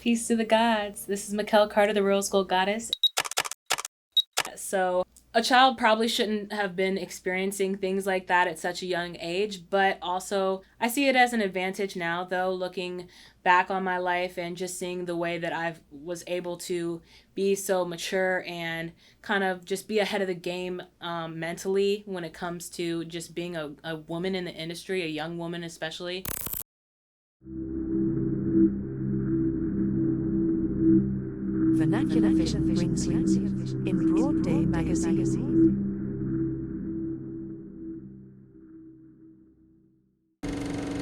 Peace to the gods. This is Mekke'l Carter, the Rose Gold Goddess. So a child probably shouldn't have been experiencing things like that at such a young age, but also I see it as an advantage now, though, looking back on my life and just seeing the way that I was able to be so mature and kind of just be ahead of the game mentally when it comes to just being a woman in the industry, a young woman especially. Vernacular Vision brings you in Broad Day magazine.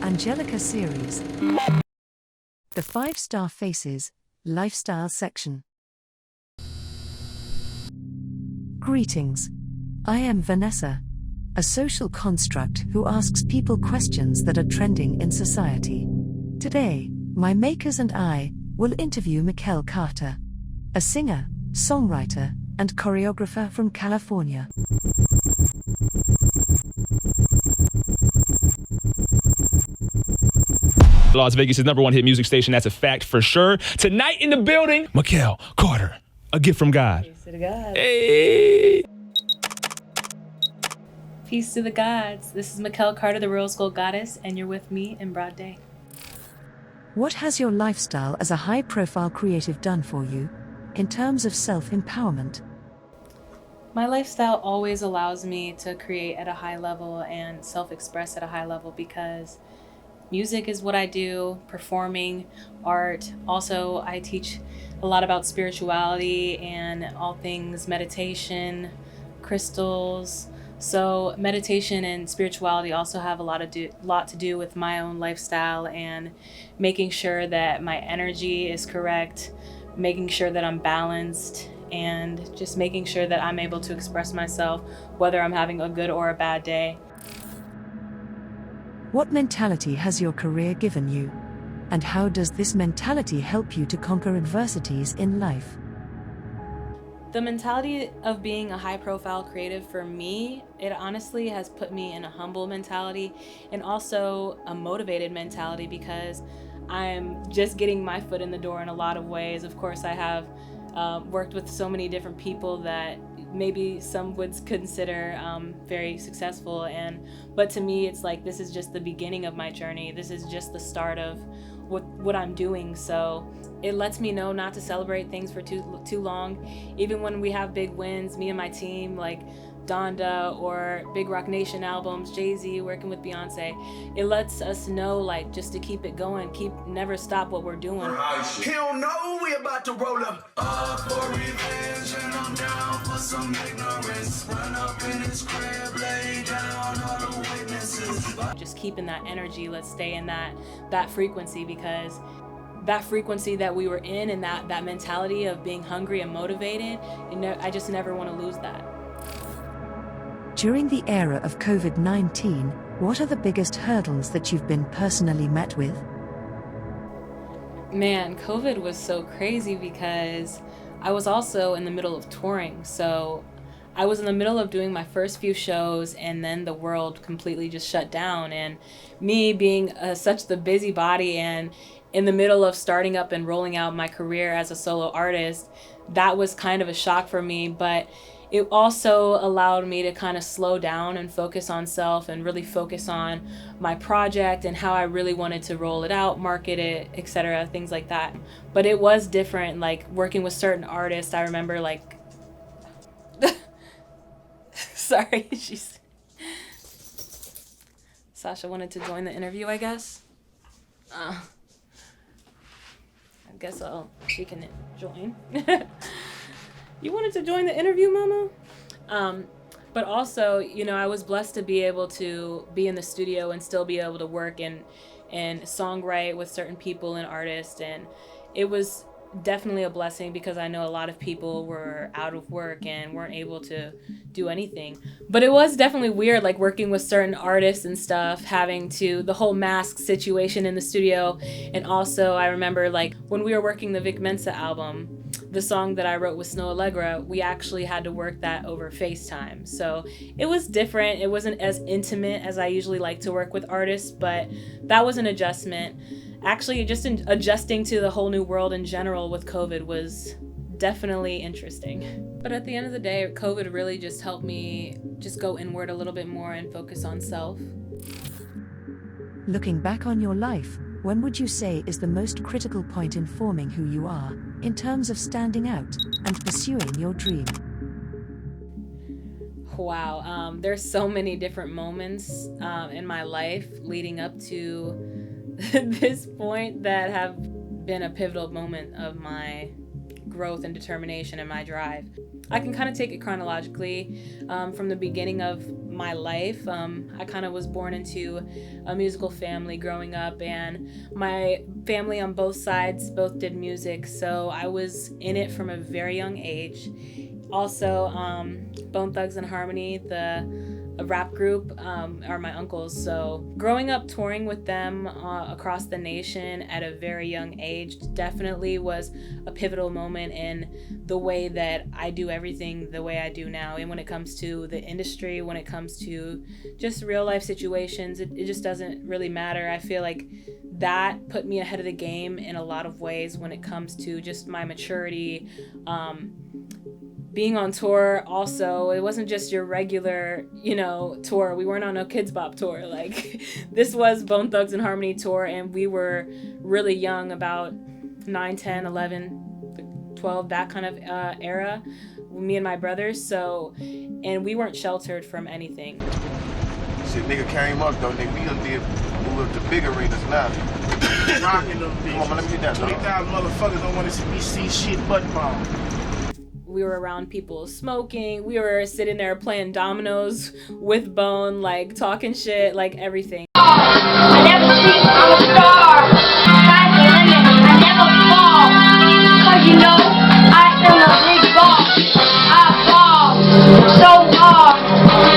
Angelica series. The 5-Star Faces Lifestyle section. Greetings. I am Vanessa, a social construct who asks people questions that are trending in society. Today, my makers and I will interview Mekke'l Carter, a singer, songwriter, and choreographer from California. Las Vegas' #1 hit music station, that's a fact for sure. Tonight in the building, Mekke'l Carter, a gift from God. Peace to the gods. Hey! Peace to the gods. This is Mekke'l Carter, the Rose Gold Goddess, and you're with me in Broad Day. What has your lifestyle as a high-profile creative done for you, in terms of self-empowerment? My lifestyle always allows me to create at a high level and self-express at a high level because music is what I do, performing, art. Also, I teach a lot about spirituality and all things meditation, crystals. So meditation and spirituality also have a lot to do with my own lifestyle and making sure that my energy is correct, making sure that I'm balanced, and just making sure that I'm able to express myself whether I'm having a good or a bad day. What mentality has your career given you? And how does this mentality help you to conquer adversities in life? The mentality of being a high-profile creative for me, it honestly has put me in a humble mentality and also a motivated mentality because I'm just getting my foot in the door in a lot of ways. Of course, I have worked with so many different people that maybe some would consider very successful, but to me it's like this is just the beginning of my journey. This is just the start of what I'm doing. So it lets me know not to celebrate things for too long. Even when we have big wins, me and my team, like Donda or Big Rock Nation albums, Jay-Z working with Beyoncé, it lets us know like just to keep it going, never stop what we're doing. He don't know we about to roll up for revenge, and I'm down for some ignorance. Run up in his crib, lay down all the witnesses. Just keeping that energy, let's stay in that frequency, because that frequency that we were in and that mentality of being hungry and motivated, I just never want to lose that. During the era of COVID-19, what are the biggest hurdles that you've been personally met with? Man, COVID was so crazy because I was also in the middle of touring. So I was in the middle of doing my first few shows and then the world completely just shut down. And me being such the busybody and in the middle of starting up and rolling out my career as a solo artist, that was kind of a shock for me. But it also allowed me to kind of slow down and focus on self and really focus on my project and how I really wanted to roll it out, market it, etc., things like that. But it was different, like working with certain artists. I remember like, sorry, Sasha wanted to join the interview, I guess. I guess she can join. You wanted to join the interview, Mama? But also, I was blessed to be able to be in the studio and still be able to work and songwrite with certain people and artists. And it was definitely a blessing because I know a lot of people were out of work and weren't able to do anything. But it was definitely weird, like working with certain artists and stuff, having the whole mask situation in the studio. And also I remember like when we were working the Vic Mensa album, the song that I wrote with Snow Allegra, we actually had to work that over FaceTime. So it was different. It wasn't as intimate as I usually like to work with artists, but that was an adjustment. actually just adjusting to the whole new world in general with COVID was definitely interesting. But at the end of the day, COVID really just helped me just go inward a little bit more and focus on self. Looking back on your life, when would you say is the most critical point in forming who you are, in terms of standing out and pursuing your dream? Wow, there's so many different moments in my life leading up to this point that have been a pivotal moment of my growth and determination and my drive. I can kind of take it chronologically from the beginning of my life. I kind of was born into a musical family growing up, and my family on both sides both did music, so I was in it from a very young age. Also, Bone Thugs and Harmony, a rap group, are my uncles. So growing up touring with them across the nation at a very young age definitely was a pivotal moment in the way that I do everything the way I do now. And when it comes to the industry, when it comes to just real life situations, it just doesn't really matter. I feel like that put me ahead of the game in a lot of ways when it comes to just my maturity. Being on tour also, it wasn't just your regular, tour. We weren't on a Kids Bop tour. Like, this was Bone Thugs and Harmony tour, and we were really young, about 9, 10, 11, 12, that kind of era, me and my brothers. So, and we weren't sheltered from anything. Shit, nigga came up though, nigga. We done did move up to big arenas now. Rocking them bitches. Come on, man, let me get that, dog. 20,000 motherfuckers don't want to see me see shit but bomb. We were around people smoking. We were sitting there playing dominoes with Bone, like talking shit, like everything. I never sleep, I'm a star. Sky's the limit, I never fall. Cause I am a big boss. I fall so hard.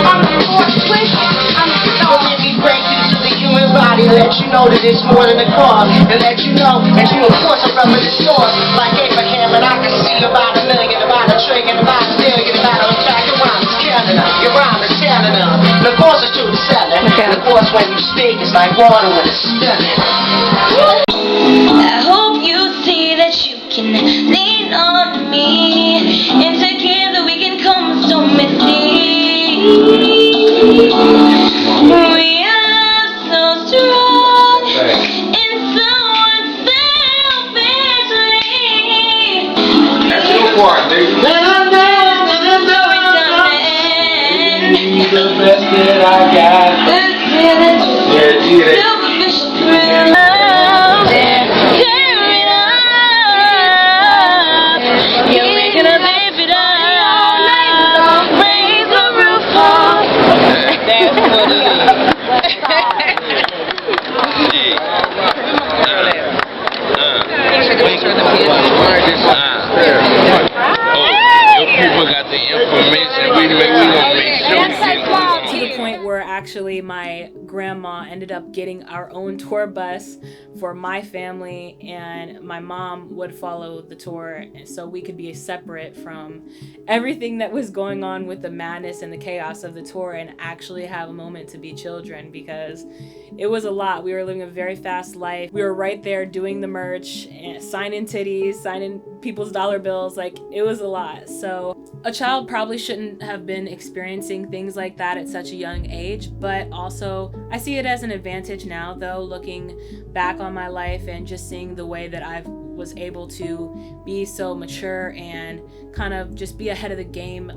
I'm the fourth switch, I'm a star. Let me break into the human body, let you know that it's more than a car. And let you know that you of course are from the source. Like Abraham, and I can see about a million, about a trillion, about a billion, about a track of rhymes Canada. Your rhyme is Canada. The course is to the center. And of course when you speak, it's like water when it's spinning. I hope you see that you can lean on me, and together we can come so messy. We are so strong and so unselfishly. That's your part, nigga. You're the best that I got. Superficial thrill. Tear it up. You're making a baby all night long. Raise the roof off. That's what it is. People got the information. We gonna make sure we get To the point where actually my grandma ended up getting our own tour bus for my family, and my mom would follow the tour so we could be separate from everything that was going on with the madness and the chaos of the tour and actually have a moment to be children, because it was a lot. We were living a very fast life. We were right there doing the merch, and signing titties, signing people's dollar bills. Like, it was a lot. So a child probably shouldn't have been experiencing things like that at such a young age, but also I see it as an advantage now, though, looking back on my life and just seeing the way that I was able to be so mature and kind of just be ahead of the game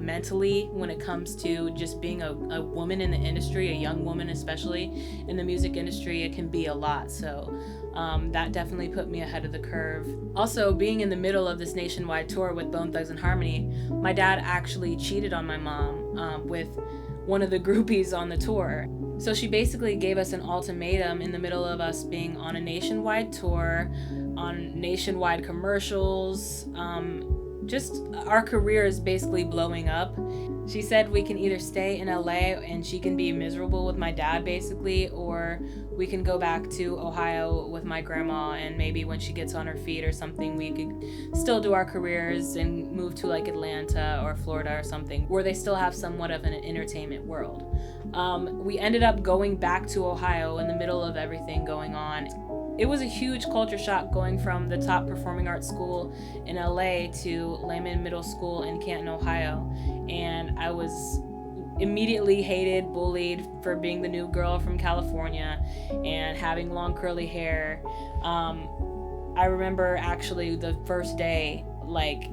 mentally when it comes to just being a woman in the industry, a young woman especially in the music industry. It can be a lot. So that definitely put me ahead of the curve. Also, being in the middle of this nationwide tour with Bone Thugs and Harmony, my dad actually cheated on my mom with one of the groupies on the tour. So she basically gave us an ultimatum in the middle of us being on a nationwide tour, on nationwide commercials, just our careers basically blowing up. She said we can either stay in LA and she can be miserable with my dad basically, or we can go back to Ohio with my grandma, and maybe when she gets on her feet or something, we could still do our careers and move to like Atlanta or Florida or something where they still have somewhat of an entertainment world. We ended up going back to Ohio in the middle of everything going on. it was a huge culture shock going from the top performing arts school in LA to Lehman Middle School in Canton, Ohio. And I was immediately hated, bullied for being the new girl from California and having long curly hair. I remember actually the first day, like,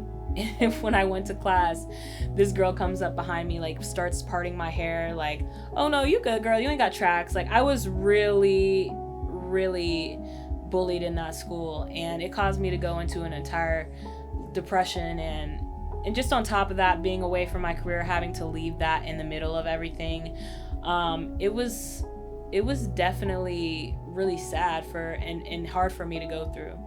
when I went to class, this girl comes up behind me, like, starts parting my hair, like, oh no, you good, girl, you ain't got tracks. Like, I was really bullied in that school, and it caused me to go into an entire depression, and just on top of that, being away from my career, having to leave that in the middle of everything, it was definitely really sad and hard for me to go through.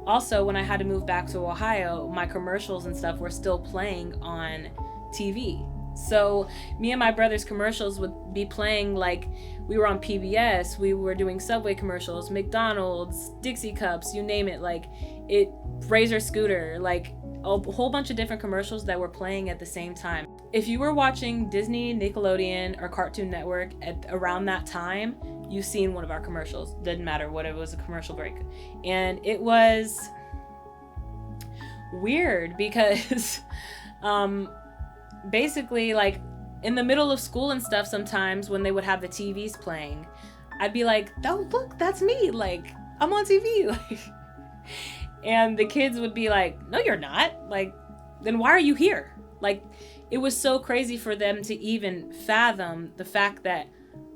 Also, when I had to move back to Ohio, my commercials and stuff were still playing on TV. So me and my brother's commercials would be playing, like, we were on PBS, we were doing Subway commercials, McDonald's, Dixie Cups, you name it, like, Razor Scooter, like, a whole bunch of different commercials that were playing at the same time. If you were watching Disney, Nickelodeon, or Cartoon Network around that time, you've seen one of our commercials. Didn't matter what it was, a commercial break. And it was weird because basically, like, in the middle of school and stuff, sometimes when they would have the TVs playing, I'd be like, oh, look, that's me. Like, I'm on TV. Like, and the kids would be like, no, you're not. Like, then why are you here? Like, it was so crazy for them to even fathom the fact that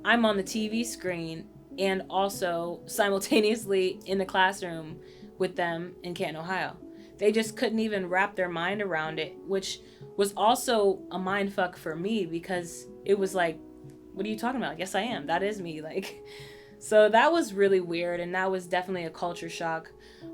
I'm on the TV screen and also simultaneously in the classroom with them in Canton, Ohio. They just couldn't even wrap their mind around it, which was also a mind fuck for me, because it was like, what are you talking about? Yes, I am. That is me. Like, so that was really weird, and that was definitely a culture shock.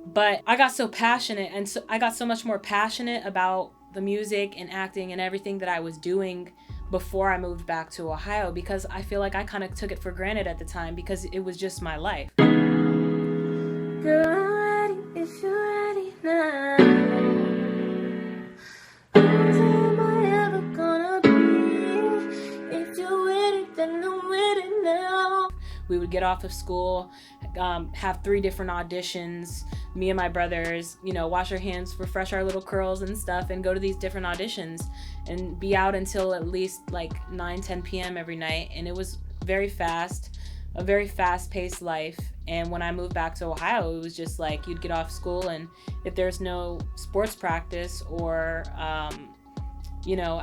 But I got so passionate, and so I got so much more passionate about the music and acting and everything that I was doing before I moved back to Ohio, because I feel like I kind of took it for granted at the time because it was just my life. Girl, I'm ready if you're ready now. Who am I ever gonna be? If you're with it, then I'm with it now. We would get off of school, have 3 different auditions, me and my brothers, wash our hands, refresh our little curls and stuff, and go to these different auditions and be out until at least like 9-10 p.m. every night. And it was a very fast-paced life. And when I moved back to Ohio, it was just like you'd get off school, and if there's no sports practice or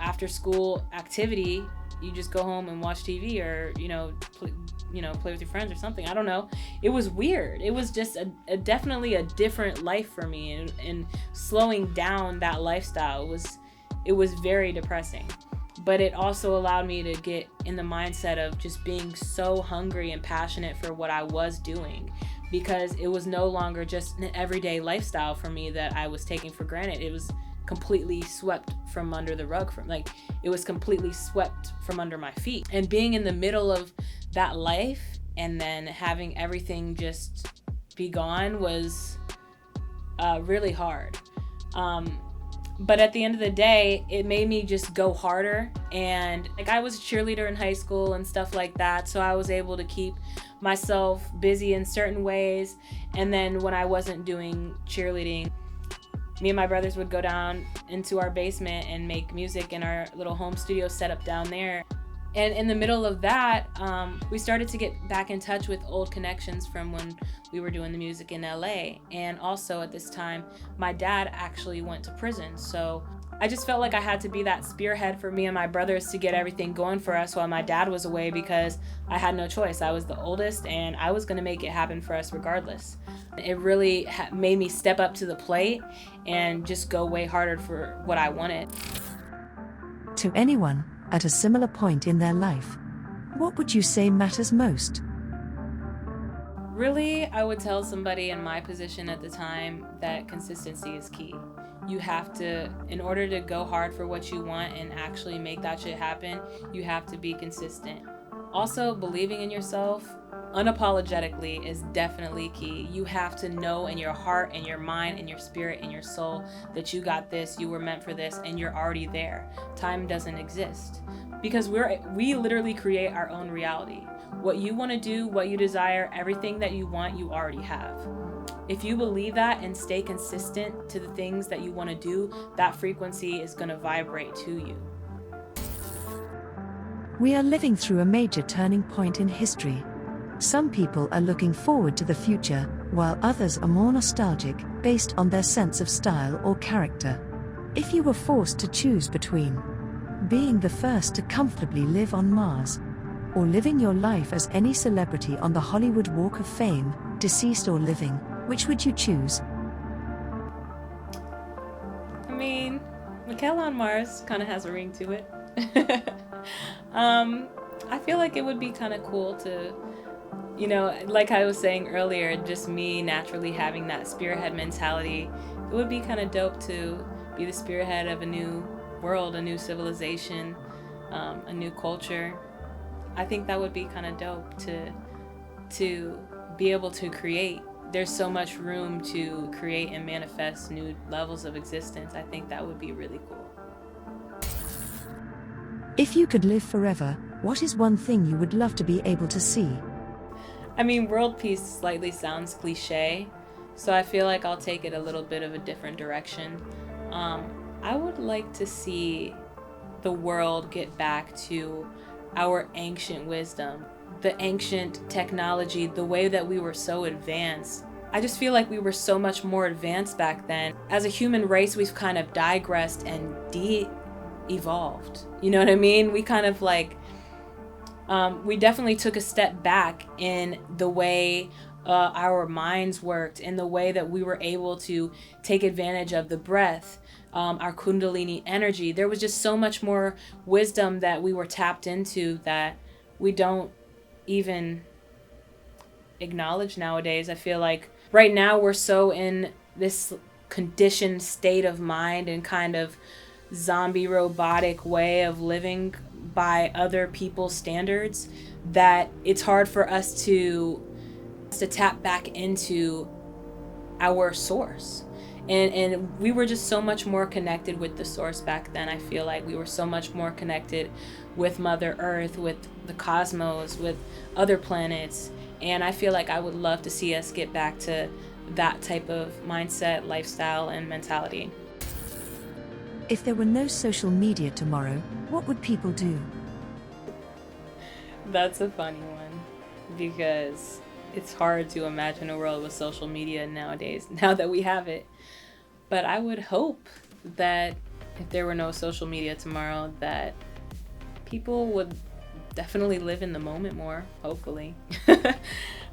after school activity, you just go home and watch TV or play with your friends or something. I don't know. It was weird. It was just definitely a different life for me, and slowing down that lifestyle it was very depressing. But it also allowed me to get in the mindset of just being so hungry and passionate for what I was doing, because it was no longer just an everyday lifestyle for me that I was taking for granted. It was completely swept from under the rug. It was completely swept from under my feet. And being in the middle of that life and then having everything just be gone was really hard. But at the end of the day, it made me just go harder. And like, I was a cheerleader in high school and stuff like that, so I was able to keep myself busy in certain ways. And then when I wasn't doing cheerleading, me and my brothers would go down into our basement and make music in our little home studio set up down there. And in the middle of that, we started to get back in touch with old connections from when we were doing the music in LA. And also at this time, my dad actually went to prison. So I just felt like I had to be that spearhead for me and my brothers to get everything going for us while my dad was away, because I had no choice. I was the oldest, and I was going to make it happen for us regardless. It really made me step up to the plate and just go way harder for what I wanted. To anyone at a similar point in their life, what would you say matters most? Really, I would tell somebody in my position at the time that consistency is key. You have to, in order to go hard for what you want and actually make that shit happen, you have to be consistent. Also, believing in yourself unapologetically is definitely key. You have to know in your heart and your mind and your spirit and your soul that you got this, you were meant for this, and you're already there. Time doesn't exist because we literally create our own reality. What you want to do, what you desire, everything that you want, you already have. If you believe that and stay consistent to the things that you want to do, that frequency is going to vibrate to you. We are living through a major turning point in history. Some people are looking forward to the future, while others are more nostalgic, based on their sense of style or character. If you were forced to choose between being the first to comfortably live on Mars, or living your life as any celebrity on the Hollywood Walk of Fame, deceased or living, which would you choose? I mean, Mekke'l on Mars kind of has a ring to it. I feel like it would be kind of cool to, like I was saying earlier, just me naturally having that spearhead mentality. It would be kind of dope to be the spearhead of a new world, a new civilization, a new culture. I think that would be kind of dope to be able to create. There's so much room to create and manifest new levels of existence. I think that would be really cool. If you could live forever, what is one thing you would love to be able to see? I mean, world peace slightly sounds cliche, so I feel like I'll take it a little bit of a different direction. I would like to see the world get back to our ancient wisdom, the ancient technology, the way that we were so advanced. I just feel like we were so much more advanced back then. As a human race, we've kind of digressed and evolved. You know what I mean? We kind of we definitely took a step back in the way our minds worked, in the way that we were able to take advantage of the breath, our kundalini energy. There was just so much more wisdom that we were tapped into that we don't even acknowledge nowadays. I feel like right now we're so in this conditioned state of mind and kind of zombie robotic way of living by other people's standards that it's hard for us to tap back into our source. And we were just so much more connected with the source back then. I feel like we were so much more connected with Mother Earth, with the cosmos, with other planets. And I feel like I would love to see us get back to that type of mindset, lifestyle, and mentality. If there were no social media tomorrow, what would people do? That's a funny one, because it's hard to imagine a world with social media nowadays, now that we have it. But I would hope that if there were no social media tomorrow, that people would definitely live in the moment more, hopefully.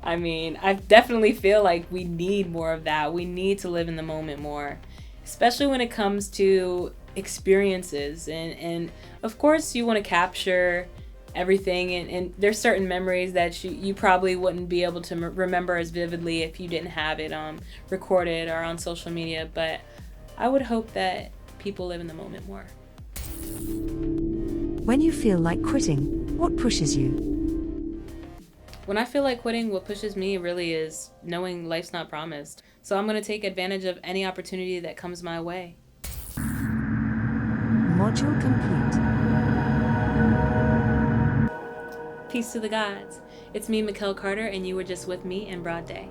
I mean, I definitely feel like we need more of that. We need to live in the moment more, especially when it comes to experiences. And of course, you want to capture everything, and there's certain memories that you probably wouldn't be able to remember as vividly if you didn't have it recorded or on social media. But I would hope that people live in the moment more. When you feel like quitting, what pushes you? When I feel like quitting, what pushes me really is knowing life's not promised. So I'm going to take advantage of any opportunity that comes my way. Module complete. Peace to the gods. It's me, Mekke'l Carter, and you were just with me in Broad Day.